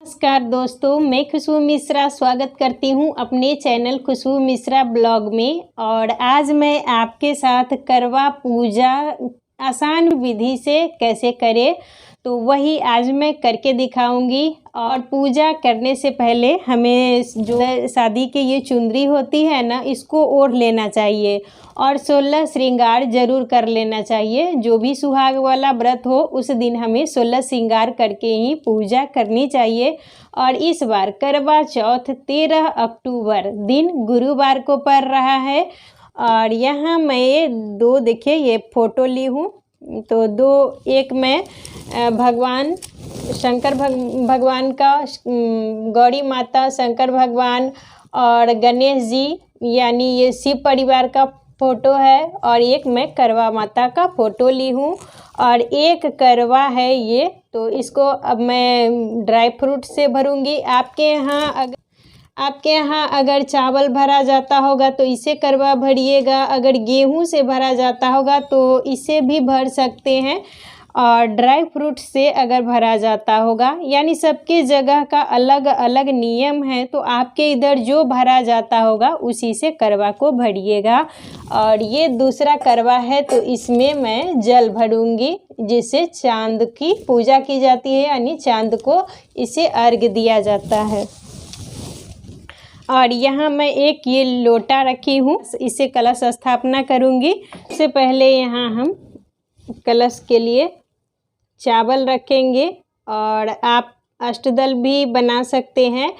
नमस्कार दोस्तों, मैं खुशबू मिश्रा स्वागत करती हूं अपने चैनल खुशबू मिश्रा ब्लॉग में। और आज मैं आपके साथ करवा पूजा आसान विधि से कैसे करें तो वही आज मैं करके दिखाऊंगी। और पूजा करने से पहले हमें जो शादी की ये चुनरी होती है ना, इसको ओढ़ लेना चाहिए और 16 श्रृंगार जरूर कर लेना चाहिए। जो भी सुहाग वाला व्रत हो उस दिन हमें 16 श्रृंगार करके ही पूजा करनी चाहिए। और इस बार करवा चौथ 13 अक्टूबर दिन गुरुवार को पड़ रहा है। और यहाँ मैं दो देखिए ये फ़ोटो ली हूँ, तो एक मैं भगवान शंकर भगवान का, गौरी माता, शंकर भगवान और गणेश जी यानी ये शिव परिवार का फ़ोटो है। और एक मैं करवा माता का फ़ोटो ली हूँ और एक करवा है ये, तो इसको अब मैं ड्राई फ्रूट से भरूँगी। आपके यहाँ अगर चावल भरा जाता होगा तो इसे करवा भरिएगा, अगर गेहूं से भरा जाता होगा तो इसे भी भर सकते हैं। और ड्राई फ्रूट से अगर भरा जाता होगा, यानी सबके जगह का अलग अलग नियम है, तो आपके इधर जो भरा जाता होगा उसी से करवा को भरिएगा। और ये दूसरा करवा है तो इसमें मैं जल भरूंगी, जिससे चांद की पूजा की जाती है, यानी चांद को इसे अर्घ्य दिया जाता है। और यहाँ मैं एक ये लोटा रखी हूँ, इसे कलश स्थापना करूँगी। इससे पहले यहाँ हम कलश के लिए चावल रखेंगे। और आप अष्टदल भी बना सकते हैं,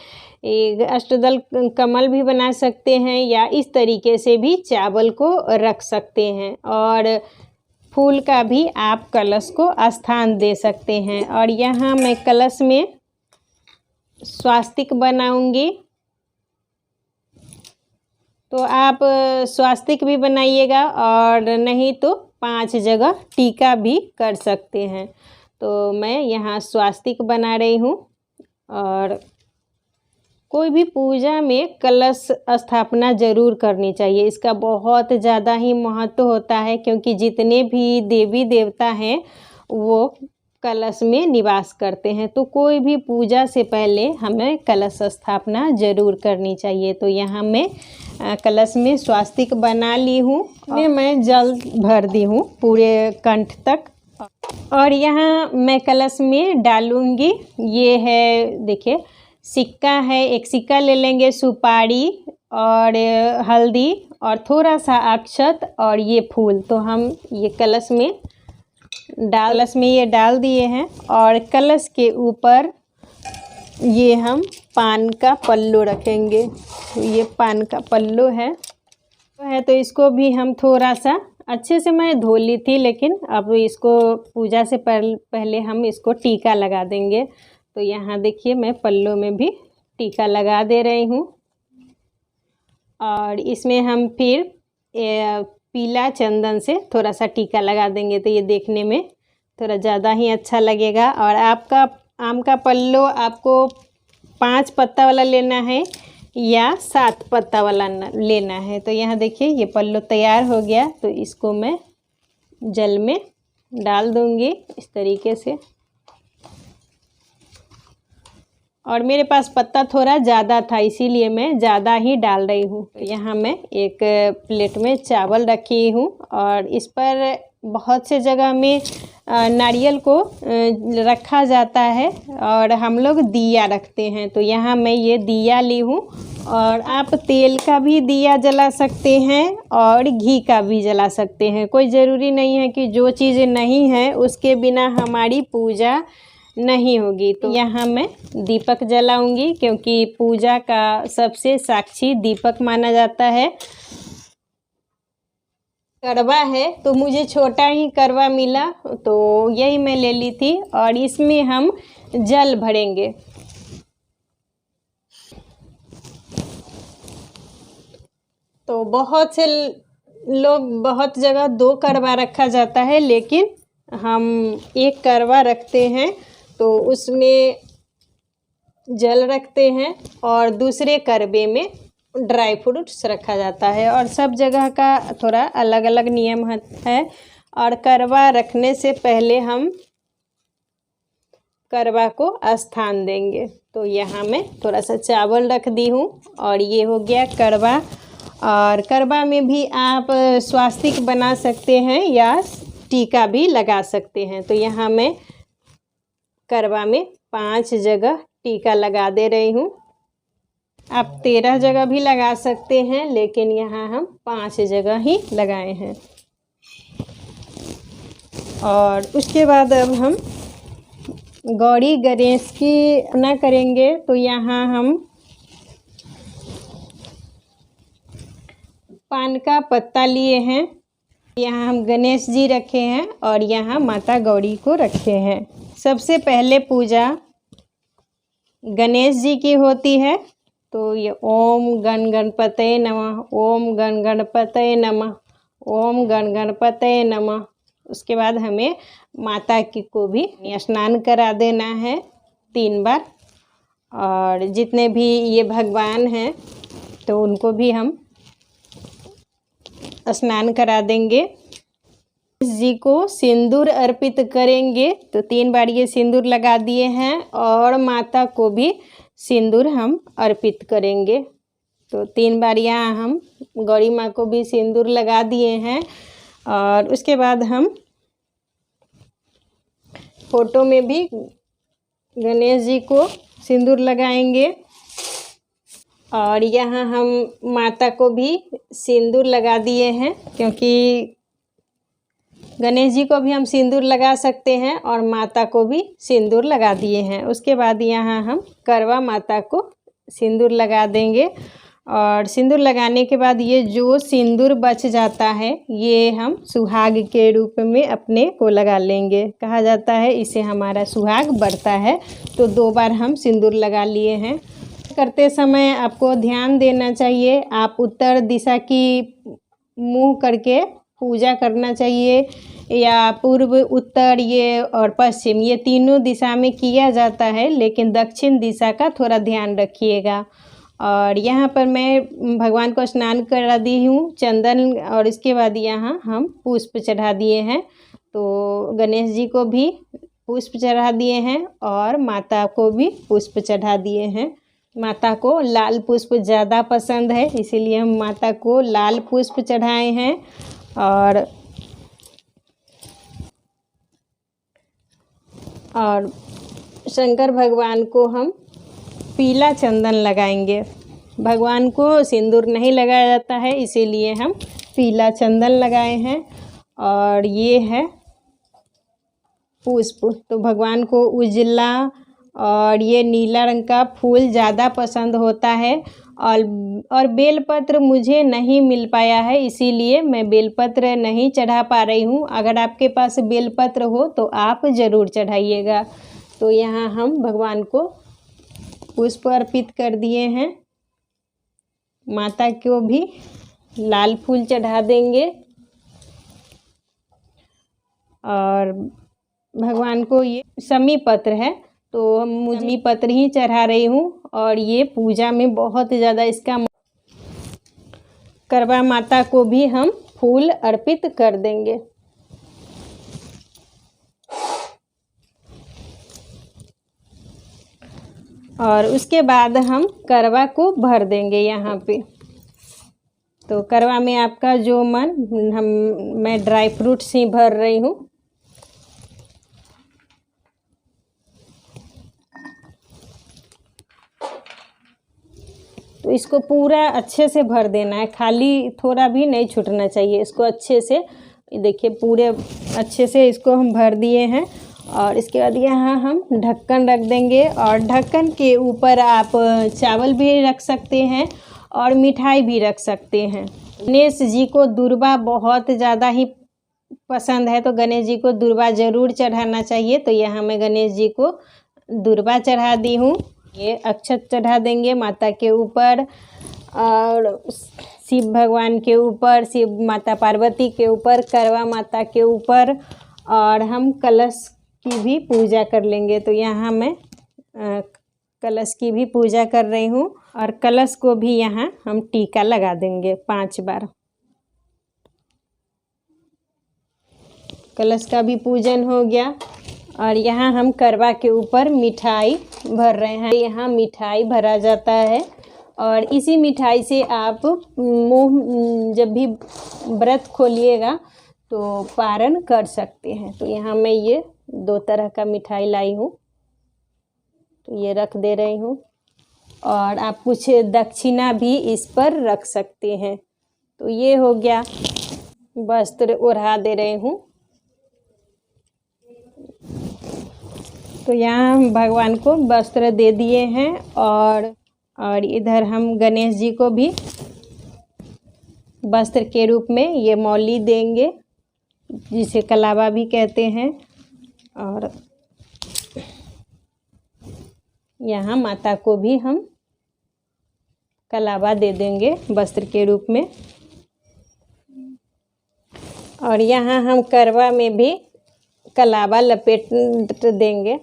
एक अष्टदल कमल भी बना सकते हैं, या इस तरीके से भी चावल को रख सकते हैं। और फूल का भी आप कलश को स्थान दे सकते हैं। और यहाँ मैं कलश में स्वास्तिक बनाऊँगी, तो आप स्वास्तिक भी बनाइएगा और नहीं तो 5 जगह टीका भी कर सकते हैं। तो मैं यहाँ स्वास्तिक बना रही हूँ। और कोई भी पूजा में कलश स्थापना ज़रूर करनी चाहिए, इसका बहुत ज़्यादा ही महत्व होता है, क्योंकि जितने भी देवी देवता हैं वो कलश में निवास करते हैं। तो कोई भी पूजा से पहले हमें कलश स्थापना ज़रूर करनी चाहिए। तो यहाँ मैं कलश में स्वास्तिक बना ली हूँ, मैं जल भर दी हूँ पूरे कंठ तक। और यहाँ मैं कलश में डालूँगी, ये है देखिए सिक्का है, एक सिक्का ले लेंगे, सुपारी और हल्दी और थोड़ा सा अक्षत और ये फूल। तो हम ये कलश में ये डाल दिए हैं। और कलश के ऊपर ये हम पान का पल्लू रखेंगे। ये पान का पल्लू है तो इसको भी हम थोड़ा सा अच्छे से मैं धो ली थी, लेकिन अब इसको पूजा से पहले हम इसको टीका लगा देंगे। तो यहाँ देखिए मैं पल्लू में भी टीका लगा दे रही हूँ। और इसमें हम फिर पीला चंदन से थोड़ा सा टीका लगा देंगे, तो ये देखने में थोड़ा ज़्यादा ही अच्छा लगेगा। और आपका आम का पल्लू आपको 5 पत्ता वाला लेना है या 7 पत्ता वाला लेना है। तो यहाँ देखिए ये पल्लू तैयार हो गया, तो इसको मैं जल में डाल दूँगी इस तरीके से। और मेरे पास पत्ता थोड़ा ज़्यादा था, इसीलिए मैं ज़्यादा ही डाल रही हूँ। तो यहाँ मैं एक प्लेट में चावल रखी हूँ और इस पर बहुत से जगह में नारियल को रखा जाता है और हम लोग दिया रखते हैं। तो यहाँ मैं ये दिया ली हूँ। और आप तेल का भी दिया जला सकते हैं और घी का भी जला सकते हैं। कोई ज़रूरी नहीं है कि जो चीज़ें नहीं हैं उसके बिना हमारी पूजा नहीं होगी। तो यहाँ मैं दीपक जलाऊंगी, क्योंकि पूजा का सबसे साक्षी दीपक माना जाता है। करवा है तो मुझे छोटा ही करवा मिला, तो यही मैं ले ली थी। और इसमें हम जल भरेंगे। तो बहुत से लोग बहुत जगह 2 करवा रखा जाता है, लेकिन हम एक करवा रखते हैं, तो उसमें जल रखते हैं और दूसरे करवे में ड्राई फ्रूट्स रखा जाता है। और सब जगह का थोड़ा अलग अलग नियम है। और करवा रखने से पहले हम करवा को स्थान देंगे। तो यहाँ मैं थोड़ा सा चावल रख दी हूँ। और ये हो गया करवा। और करवा में भी आप स्वास्तिक बना सकते हैं या टीका भी लगा सकते हैं। तो यहाँ मैं करवा में 5 जगह टीका लगा दे रही हूँ। आप 13 जगह भी लगा सकते हैं, लेकिन यहाँ हम 5 जगह ही लगाए हैं। और उसके बाद अब हम गौरी गणेश की अर्चना करेंगे। तो यहाँ हम पान का पत्ता लिए हैं, यहाँ हम गणेश जी रखे हैं और यहाँ माता गौरी को रखे हैं। सबसे पहले पूजा गणेश जी की होती है। तो ये ओम गण गणपतये नमः, ओम गण गणपतये नमः, ओम गण गणपतये नमः। उसके बाद हमें माता की को भी स्नान करा देना है 3 बार। और जितने भी ये भगवान हैं तो उनको भी हम स्नान करा देंगे। जी को सिंदूर अर्पित करेंगे। तो 3 बार ये सिंदूर लगा दिए हैं और माता को भी सिंदूर हम अर्पित करेंगे। तो 3 बार यहाँ हम गौरी माँ को भी सिंदूर लगा दिए हैं। और उसके बाद हम फोटो में भी गणेश जी को सिंदूर लगाएंगे। और यहाँ हम माता को भी सिंदूर लगा दिए हैं, क्योंकि गणेश जी को भी हम सिंदूर लगा सकते हैं और माता को भी सिंदूर लगा दिए हैं। उसके बाद यहाँ हम करवा माता को सिंदूर लगा देंगे। और सिंदूर लगाने के बाद ये जो सिंदूर बच जाता है ये हम सुहाग के रूप में अपने को लगा लेंगे। कहा जाता है इससे हमारा सुहाग बढ़ता है। तो 2 बार हम सिंदूर लगा लिए हैं। करते समय आपको ध्यान देना चाहिए। आप उत्तर दिशा की मुँह करके पूजा करना चाहिए, या पूर्व, उत्तर ये और पश्चिम ये तीनों दिशा में किया जाता है, लेकिन दक्षिण दिशा का थोड़ा ध्यान रखिएगा। और यहाँ पर मैं भगवान को स्नान करा दी हूँ चंदन, और इसके बाद यहाँ हम पुष्प चढ़ा दिए हैं। तो गणेश जी को भी पुष्प चढ़ा दिए हैं और माता को भी पुष्प चढ़ा दिए हैं। माता को लाल पुष्प ज़्यादा पसंद है, इसीलिए हम माता को लाल पुष्प चढ़ाए हैं। और शंकर भगवान को हम पीला चंदन लगाएंगे। भगवान को सिंदूर नहीं लगाया जाता है, इसीलिए हम पीला चंदन लगाए हैं। और ये है पुष्प। तो भगवान को उजला और ये नीला रंग का फूल ज़्यादा पसंद होता है। और बेलपत्र मुझे नहीं मिल पाया है, इसीलिए मैं बेलपत्र नहीं चढ़ा पा रही हूँ। अगर आपके पास बेलपत्र हो तो आप ज़रूर चढ़ाइएगा। तो यहाँ हम भगवान को पुष्प अर्पित कर दिए हैं। माता को भी लाल फूल चढ़ा देंगे। और भगवान को ये शमी पत्र है, तो हम शमी पत्र ही चढ़ा रही हूँ। और ये पूजा में बहुत ज़्यादा इसका करवा माता को भी हम फूल अर्पित कर देंगे। और उसके बाद हम करवा को भर देंगे यहाँ पे। तो करवा में आपका जो मन, मैं ड्राई फ्रूट्स ही भर रही हूँ। तो इसको पूरा अच्छे से भर देना है, खाली थोड़ा भी नहीं छूटना चाहिए। इसको अच्छे से देखिए, पूरे अच्छे से इसको हम भर दिए हैं। और इसके बाद यहाँ हम ढक्कन रख देंगे। और ढक्कन के ऊपर आप चावल भी रख सकते हैं और मिठाई भी रख सकते हैं। गणेश जी को दुर्वा बहुत ज़्यादा ही पसंद है, तो गणेश जी को दुर्वा ज़रूर चढ़ाना चाहिए। तो यहाँ मैं गणेश जी को दुर्वा चढ़ा दी हूँ। ये अक्षत चढ़ा देंगे माता के ऊपर, और शिव भगवान के ऊपर, शिव माता पार्वती के ऊपर, करवा माता के ऊपर। और हम कलश की भी पूजा कर लेंगे। तो यहाँ मैं कलश की भी पूजा कर रही हूँ। और कलश को भी यहाँ हम टीका लगा देंगे 5 बार। कलश का भी पूजन हो गया। और यहाँ हम करवा के ऊपर मिठाई भर रहे हैं। यहाँ मिठाई भरा जाता है और इसी मिठाई से आप मुंह जब भी व्रत खोलिएगा तो पारण कर सकते हैं। तो यहाँ मैं ये 2 तरह का मिठाई लाई हूँ, तो ये रख दे रही हूँ। और आप कुछ दक्षिणा भी इस पर रख सकते हैं। तो ये हो गया, वस्त्र ओढ़ा दे रही हूँ। तो यहाँ हम भगवान को वस्त्र दे दिए हैं और इधर हम गणेश जी को भी वस्त्र के रूप में ये मौली देंगे, जिसे कलावा भी कहते हैं। और यहाँ माता को भी हम कलावा दे देंगे वस्त्र के रूप में। और यहाँ हम करवा में भी कलावा लपेट देंगे।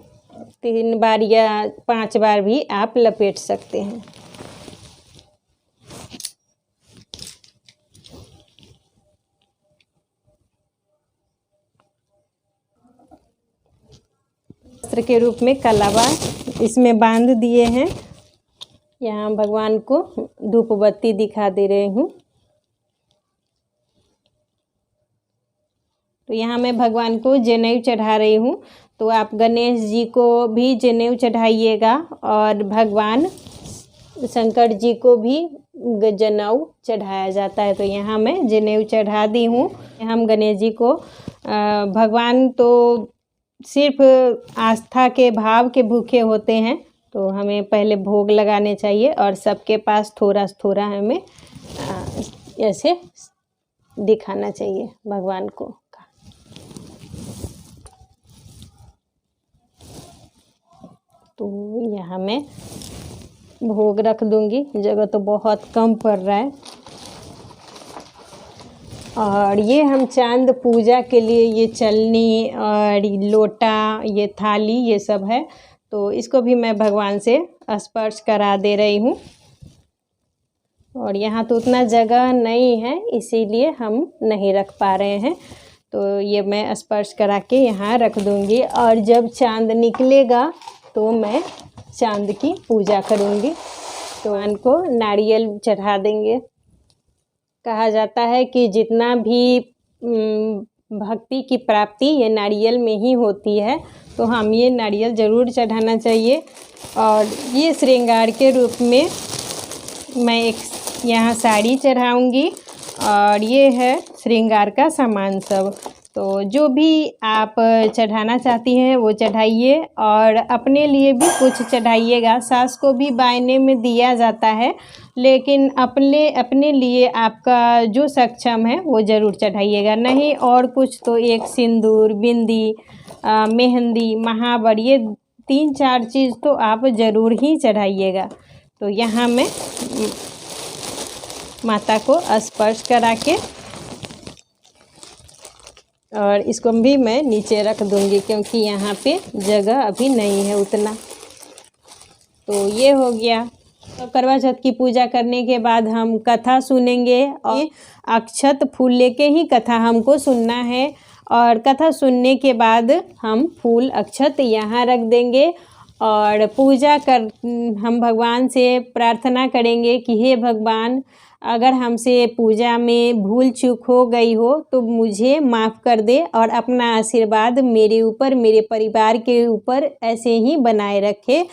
3 बार या 5 बार भी आप लपेट सकते हैं। वस्त्र के रूप में कलावा इसमें बांध दिए हैं। यहाँ भगवान को धूप बत्ती दिखा दे रही हूँ। तो यहाँ मैं भगवान को जनेऊ चढ़ा रही हूँ। तो आप गणेश जी को भी जनेऊ चढ़ाइएगा और भगवान शंकर जी को भी जनेऊ चढ़ाया जाता है। तो यहाँ मैं जनेऊ चढ़ा दी हूँ। हम गणेश जी को भगवान तो सिर्फ आस्था के भाव के भूखे होते हैं, तो हमें पहले भोग लगाने चाहिए और सबके पास थोड़ा थोड़ा हमें ऐसे दिखाना चाहिए भगवान को। तो यहाँ मैं भोग रख दूंगी, जगह तो बहुत कम पड़ रहा है। और ये हम चांद पूजा के लिए ये चलनी और लोटा, ये थाली, ये सब है। तो इसको भी मैं भगवान से स्पर्श करा दे रही हूँ। और यहाँ तो उतना जगह नहीं है, इसीलिए हम नहीं रख पा रहे हैं। तो ये मैं स्पर्श करा के यहाँ रख दूँगी। और जब चांद निकलेगा तो मैं चांद की पूजा करूँगी। तो भगवान को नारियल चढ़ा देंगे। कहा जाता है कि जितना भी भक्ति की प्राप्ति ये नारियल में ही होती है। तो हम ये नारियल ज़रूर चढ़ाना चाहिए। और ये श्रृंगार के रूप में मैं एक यहाँ साड़ी चढ़ाऊँगी और ये है श्रृंगार का सामान सब। तो जो भी आप चढ़ाना चाहती हैं वो चढ़ाइए और अपने लिए भी कुछ चढ़ाइएगा। सास को भी बायने में दिया जाता है, लेकिन अपने लिए आपका जो सक्षम है वो ज़रूर चढ़ाइएगा। नहीं और कुछ तो एक सिंदूर, बिंदी, मेहंदी, महावर, ये 3-4 चीज़ तो आप ज़रूर ही चढ़ाइएगा। तो यहाँ मैं माता को स्पर्श करा के और इसको भी मैं नीचे रख दूंगी, क्योंकि यहाँ पे जगह अभी नहीं है उतना। तो ये हो गया। तो करवा चौथ की पूजा करने के बाद हम कथा सुनेंगे और अक्षत फूल लेके ही कथा हमको सुनना है। और कथा सुनने के बाद हम फूल अक्षत यहाँ रख देंगे और हम भगवान से प्रार्थना करेंगे कि हे भगवान, अगर हमसे पूजा में भूल चूक हो गई हो तो मुझे माफ़ कर दे और अपना आशीर्वाद मेरे ऊपर, मेरे परिवार के ऊपर ऐसे ही बनाए रखे।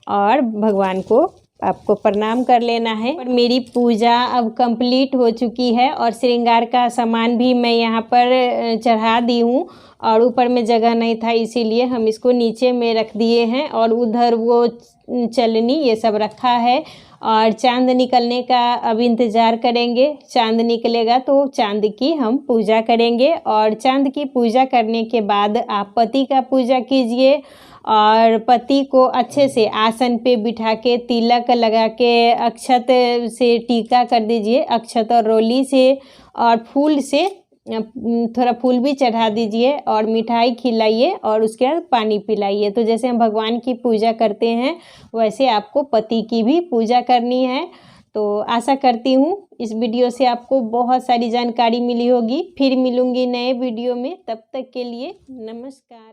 और भगवान को आपको प्रणाम कर लेना है। और मेरी पूजा अब कंप्लीट हो चुकी है और श्रृंगार का सामान भी मैं यहाँ पर चढ़ा दी हूँ। और ऊपर में जगह नहीं था, इसीलिए हम इसको नीचे में रख दिए हैं। और उधर वो चलनी ये सब रखा है। और चांद निकलने का अब इंतज़ार करेंगे। चांद निकलेगा तो चांद की हम पूजा करेंगे। और चांद की पूजा करने के बाद आप पति का पूजा कीजिए और पति को अच्छे से आसन पे बिठा के तिलक लगा के अक्षत से टीका कर दीजिए, अक्षत और रोली से, और फूल से थोड़ा फूल भी चढ़ा दीजिए और मिठाई खिलाइए और उसके बाद पानी पिलाइए। तो जैसे हम भगवान की पूजा करते हैं वैसे आपको पति की भी पूजा करनी है। तो आशा करती हूँ इस वीडियो से आपको बहुत सारी जानकारी मिली होगी। फिर मिलूँगी नए वीडियो में, तब तक के लिए नमस्कार।